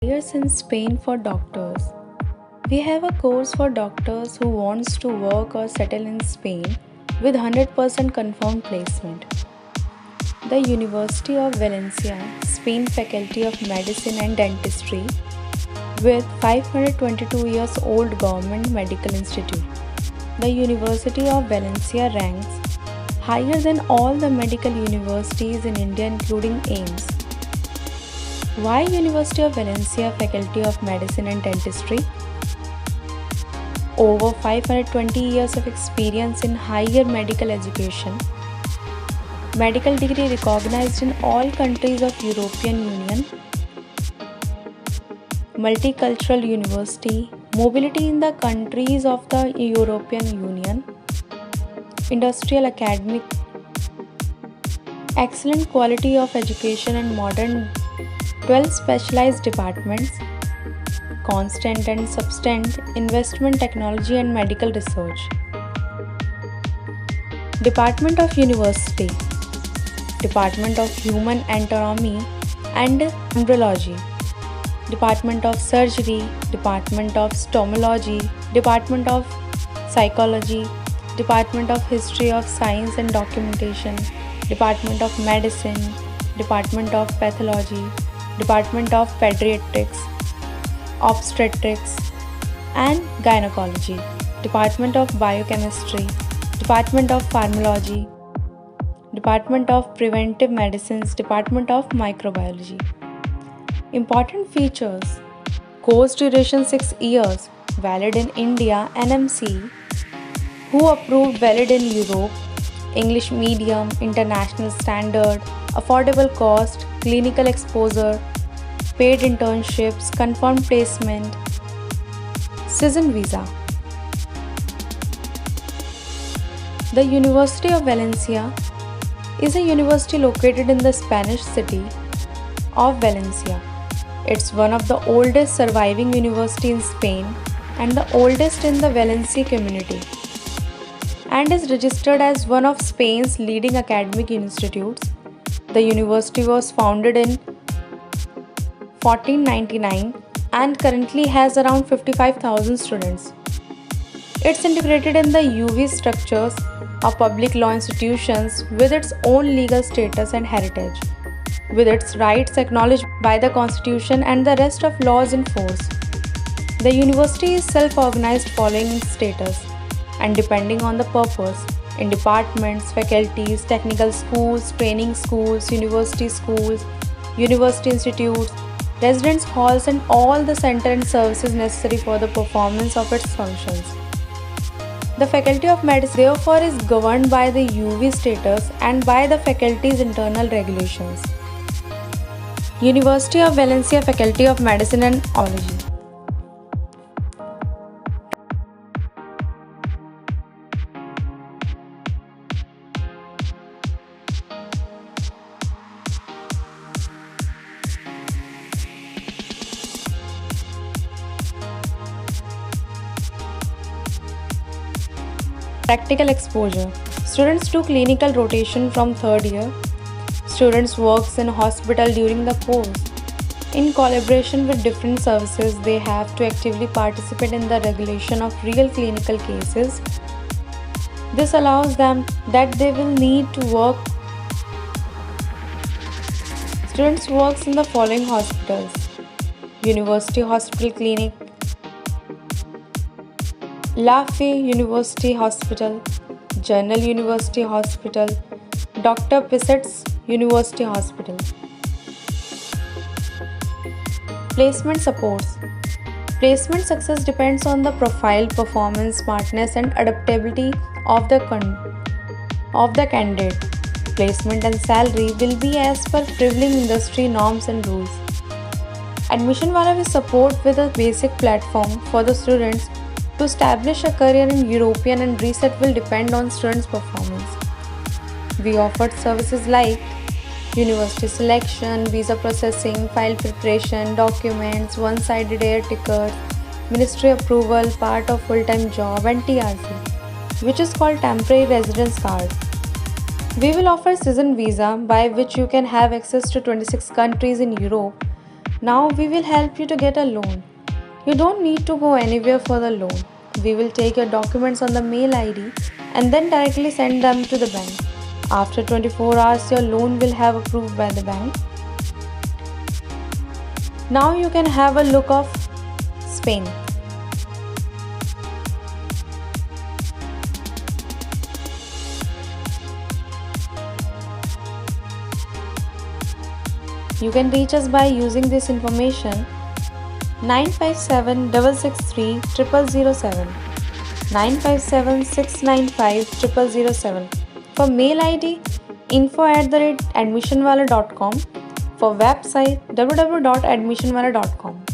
Years in Spain for doctors. We have a course for doctors who wants to work or settle in Spain with 100% confirmed placement. The University of Valencia, Spain Faculty of Medicine and Dentistry with 522 years old government medical institute. The University of Valencia ranks higher than all the medical universities in India including AIMS. Why University of Valencia Faculty of Medicine and Dentistry? Over 520 years of experience in higher medical education. Medical degree recognized in all countries of European Union. Multicultural university. Mobility in the countries of the European Union. Industrial academic. Excellent quality of education and modern 12 specialized departments, constant and substantive investment technology and medical research. Department of University, Department of Human Anatomy and Embryology, Department of Surgery, Department of Stomology, Department of Psychology, Department of History of Science and Documentation, Department of Medicine, Department of Pathology, Department of Pediatrics, Obstetrics and Gynecology, Department of Biochemistry, Department of Pharmacology, Department of Preventive Medicines, Department of Microbiology. Important features: course duration 6 years, valid in India, NMC, who approved, valid in Europe, English medium, international standard, affordable cost, clinical exposure, paid internships, confirmed placement, season visa. The University of Valencia is a university located in the Spanish city of Valencia. It's one of the oldest surviving university in Spain and the oldest in the Valencia community, and is registered as one of Spain's leading academic institutes. The university was founded in 1499 and currently has around 55,000 students. It's integrated in the UV structures of public law institutions with its own legal status and heritage, with its rights acknowledged by the Constitution and the rest of laws in force. The university is self-organized following status and depending on the purpose in departments, faculties, technical schools, training schools, university institutes, residence halls and all the center and services necessary for the performance of its functions. The Faculty of Medicine therefore is governed by the UV status and by the faculty's internal regulations. University of Valencia Faculty of Medicine and Ology. Practical exposure. Students do clinical rotation from third year. Students works in hospital during the course. In collaboration with different services, they have to actively participate in the regulation of real clinical cases. This allows them that they will need to work. Students works in the following hospitals: University Hospital Clinic, La Fe University Hospital, General University Hospital, Dr. Pisset's University Hospital. Placement supports. Placement success depends on the profile, performance, smartness and adaptability of the candidate. Placement and salary will be as per prevailing industry norms and rules. Admission Wala will support with a basic platform for the students to establish a career in European, and reset will depend on students' performance. We offered services like university selection, visa processing, file preparation, documents, one-sided air ticket, ministry approval, part of full-time job and TRC, which is called temporary residence card. We will offer season visa by which you can have access to 26 countries in Europe Now we will help you to get a loan. You don't need to go anywhere for the loan. We will take your documents on the mail ID and then directly send them to the bank. After 24 hours, your loan will have approved by the bank. Now you can have a look of Spain. You can reach us by using this information 957 663 0007, 957 695 0007. For mail ID, info@admissionwala.com. For website, www.admissionwala.com.